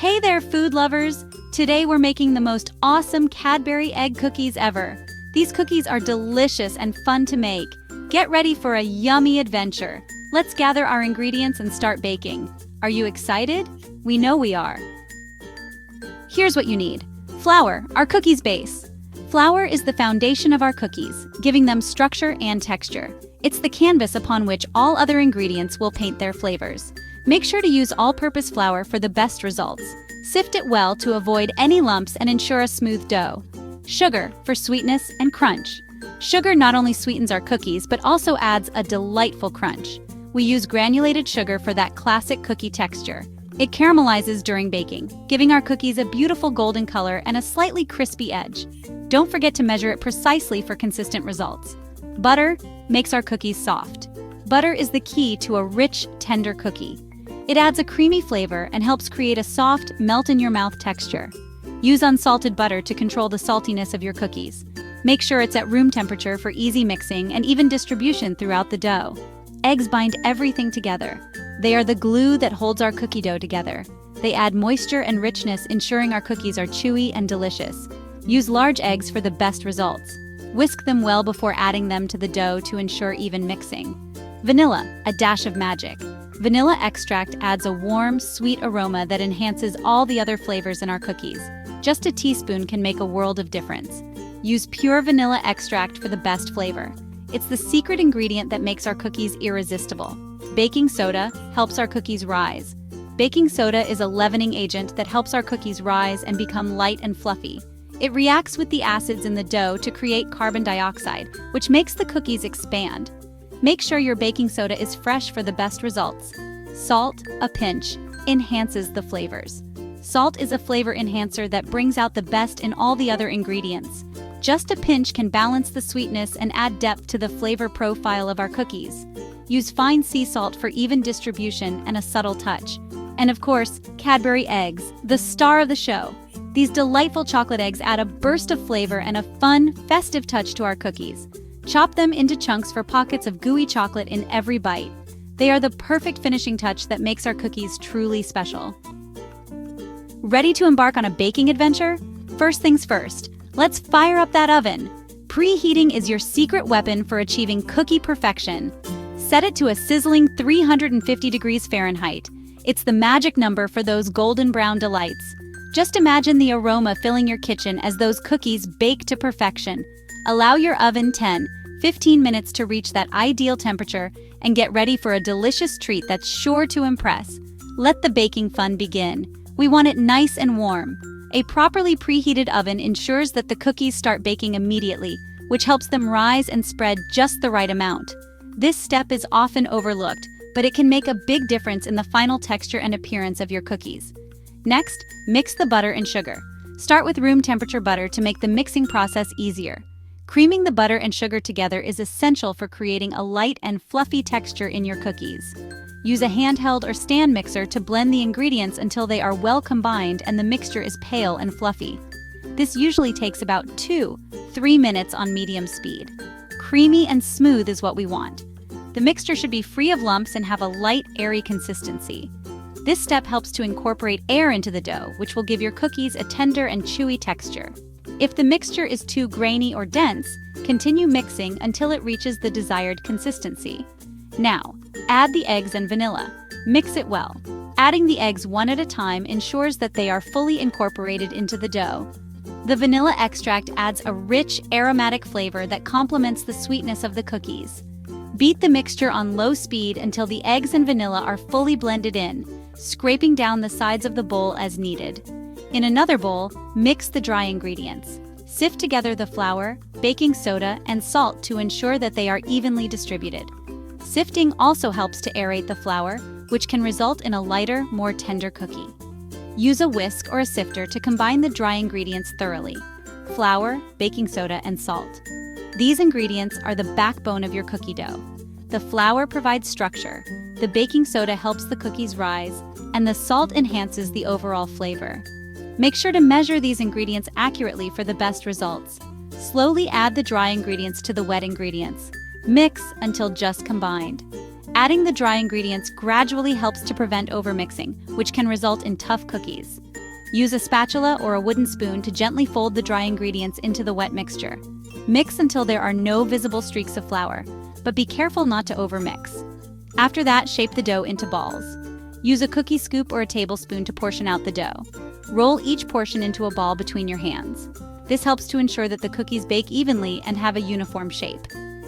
Hey there, food lovers! Today we're making the most awesome Cadbury Egg Cookies ever. These cookies are delicious and fun to make. Get ready for a yummy adventure. Let's gather our ingredients and start baking. Are you excited? We know we are. Here's what you need. Flour, our cookies base. Flour is the foundation of our cookies, giving them structure and texture. It's the canvas upon which all other ingredients will paint their flavors. Make sure to use all-purpose flour for the best results. Sift it well to avoid any lumps and ensure a smooth dough. Sugar for sweetness and crunch. Sugar not only sweetens our cookies but also adds a delightful crunch. We use granulated sugar for that classic cookie texture. It caramelizes during baking, giving our cookies a beautiful golden color and a slightly crispy edge. Don't forget to measure it precisely for consistent results. Butter makes our cookies soft. Butter is the key to a rich, tender cookie. It adds a creamy flavor and helps create a soft, melt-in-your-mouth texture. Use unsalted butter to control the saltiness of your cookies. Make sure it's at room temperature for easy mixing and even distribution throughout the dough. Eggs bind everything together. They are the glue that holds our cookie dough together. They add moisture and richness, ensuring our cookies are chewy and delicious. Use large eggs for the best results. Whisk them well before adding them to the dough to ensure even mixing. Vanilla, a dash of magic. Vanilla extract adds a warm, sweet aroma that enhances all the other flavors in our cookies. Just a teaspoon can make a world of difference. Use pure vanilla extract for the best flavor. It's the secret ingredient that makes our cookies irresistible. Baking soda helps our cookies rise. Baking soda is a leavening agent that helps our cookies rise and become light and fluffy. It reacts with the acids in the dough to create carbon dioxide, which makes the cookies expand. Make sure your baking soda is fresh for the best results. Salt, a pinch, enhances the flavors. Salt is a flavor enhancer that brings out the best in all the other ingredients. Just a pinch can balance the sweetness and add depth to the flavor profile of our cookies. Use fine sea salt for even distribution and a subtle touch. And of course, Cadbury eggs, the star of the show. These delightful chocolate eggs add a burst of flavor and a fun, festive touch to our cookies. Chop them into chunks for pockets of gooey chocolate in every bite. They are the perfect finishing touch that makes our cookies truly special. Ready to embark on a baking adventure? First things first, let's fire up that oven. Preheating is your secret weapon for achieving cookie perfection. Set it to a sizzling 350 degrees Fahrenheit. It's the magic number for those golden brown delights. Just imagine the aroma filling your kitchen as those cookies bake to perfection. Allow your oven 10-15 minutes to reach that ideal temperature and get ready for a delicious treat that's sure to impress. Let the baking fun begin. We want it nice and warm. A properly preheated oven ensures that the cookies start baking immediately, which helps them rise and spread just the right amount. This step is often overlooked, but it can make a big difference in the final texture and appearance of your cookies. Next, mix the butter and sugar. Start with room temperature butter to make the mixing process easier. Creaming the butter and sugar together is essential for creating a light and fluffy texture in your cookies. Use a handheld or stand mixer to blend the ingredients until they are well combined and the mixture is pale and fluffy. This usually takes about 2-3 minutes on medium speed. Creamy and smooth is what we want. The mixture should be free of lumps and have a light, airy consistency. This step helps to incorporate air into the dough, which will give your cookies a tender and chewy texture. If the mixture is too grainy or dense, continue mixing until it reaches the desired consistency. Now, add the eggs and vanilla. Mix it well. Adding the eggs one at a time ensures that they are fully incorporated into the dough. The vanilla extract adds a rich, aromatic flavor that complements the sweetness of the cookies. Beat the mixture on low speed until the eggs and vanilla are fully blended in, scraping down the sides of the bowl as needed. In another bowl, mix the dry ingredients. Sift together the flour, baking soda, and salt to ensure that they are evenly distributed. Sifting also helps to aerate the flour, which can result in a lighter, more tender cookie. Use a whisk or a sifter to combine the dry ingredients thoroughly. Flour, baking soda, and salt. These ingredients are the backbone of your cookie dough. The flour provides structure, the baking soda helps the cookies rise, and the salt enhances the overall flavor. Make sure to measure these ingredients accurately for the best results. Slowly add the dry ingredients to the wet ingredients. Mix until just combined. Adding the dry ingredients gradually helps to prevent overmixing, which can result in tough cookies. Use a spatula or a wooden spoon to gently fold the dry ingredients into the wet mixture. Mix until there are no visible streaks of flour, but be careful not to overmix. After that, shape the dough into balls. Use a cookie scoop or a tablespoon to portion out the dough. Roll each portion into a ball between your hands. This helps to ensure that the cookies bake evenly and have a uniform shape.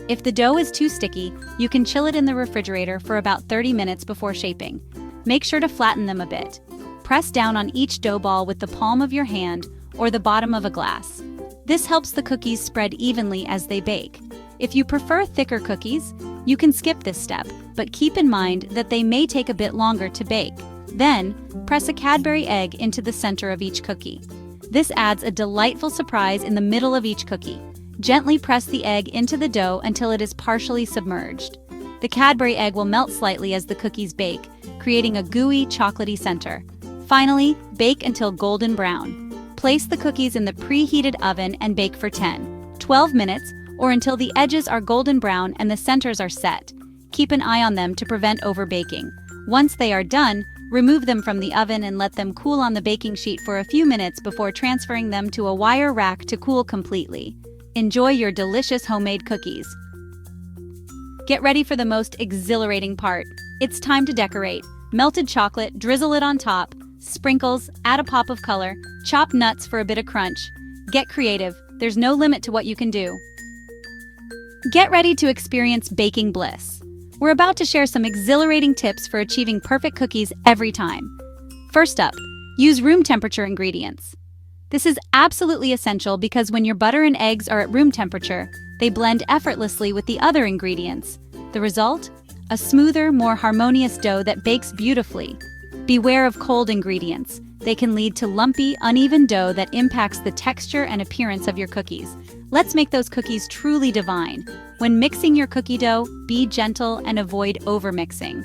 If the dough is too sticky, you can chill it in the refrigerator for about 30 minutes before shaping. Make sure to flatten them a bit. Press down on each dough ball with the palm of your hand or the bottom of a glass. This helps the cookies spread evenly as they bake. If you prefer thicker cookies, you can skip this step, but keep in mind that they may take a bit longer to bake. Then, press a Cadbury egg into the center of each cookie. This adds a delightful surprise in the middle of each cookie. Gently press the egg into the dough until it is partially submerged. The Cadbury egg will melt slightly as the cookies bake, creating a gooey, chocolatey center. Finally, bake until golden brown. Place the cookies in the preheated oven and bake for 10-12 minutes, or until the edges are golden brown and the centers are set. Keep an eye on them to prevent overbaking. Once they are done, remove them from the oven and let them cool on the baking sheet for a few minutes before transferring them to a wire rack to cool completely. Enjoy your delicious homemade cookies. Get ready for the most exhilarating part. It's time to decorate. Melted chocolate, drizzle it on top. Sprinkles, add a pop of color. Chop nuts for a bit of crunch. Get creative. There's no limit to what you can do. Get ready to experience baking bliss. We're about to share some exhilarating tips for achieving perfect cookies every time. First up, use room temperature ingredients. This is absolutely essential because when your butter and eggs are at room temperature, they blend effortlessly with the other ingredients. The result? A smoother, more harmonious dough that bakes beautifully. Beware of cold ingredients. They can lead to lumpy, uneven dough that impacts the texture and appearance of your cookies. Let's make those cookies truly divine. When mixing your cookie dough, be gentle and avoid overmixing.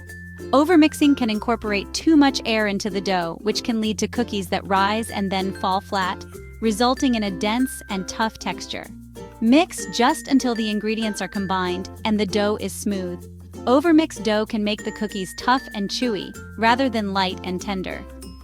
Overmixing can incorporate too much air into the dough, which can lead to cookies that rise and then fall flat, resulting in a dense and tough texture. Mix just until the ingredients are combined and the dough is smooth. Overmixed dough can make the cookies tough and chewy, rather than light and tender.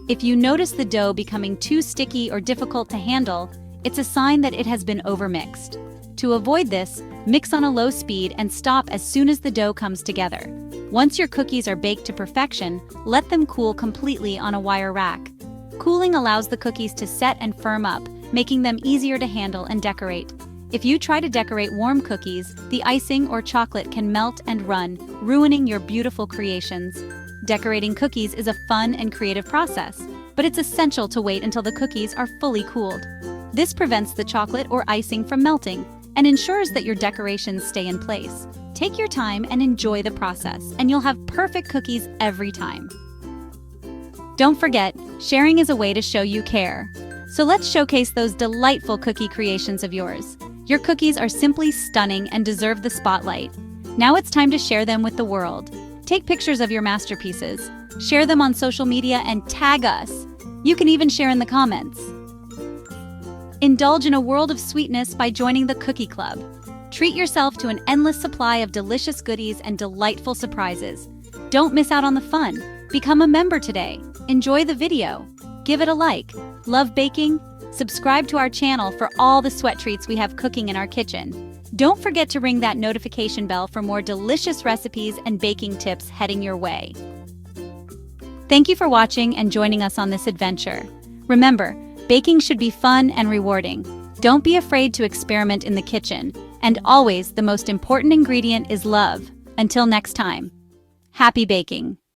If you notice the dough becoming too sticky or difficult to handle, it's a sign that it has been overmixed. To avoid this, mix on a low speed and stop as soon as the dough comes together. Once your cookies are baked to perfection, let them cool completely on a wire rack. Cooling allows the cookies to set and firm up, making them easier to handle and decorate. If you try to decorate warm cookies, the icing or chocolate can melt and run, ruining your beautiful creations. Decorating cookies is a fun and creative process, but it's essential to wait until the cookies are fully cooled. This prevents the chocolate or icing from melting and ensures that your decorations stay in place. Take your time and enjoy the process, and you'll have perfect cookies every time. Don't forget, sharing is a way to show you care. So let's showcase those delightful cookie creations of yours. Your cookies are simply stunning and deserve the spotlight. Now it's time to share them with the world. Take pictures of your masterpieces, share them on social media, and tag us. You can even share in the comments. Indulge in a world of sweetness by joining the Cookie Club. Treat yourself to an endless supply of delicious goodies and delightful surprises. Don't miss out on the fun. Become a member today. Enjoy the video. Give it a like. Love baking? Subscribe to our channel for all the sweat treats we have cooking in our kitchen. Don't forget to ring that notification bell for more delicious recipes and baking tips heading your way. Thank you for watching and joining us on this adventure. Remember, baking should be fun and rewarding. Don't be afraid to experiment in the kitchen. And always, the most important ingredient is love. Until next time, happy baking!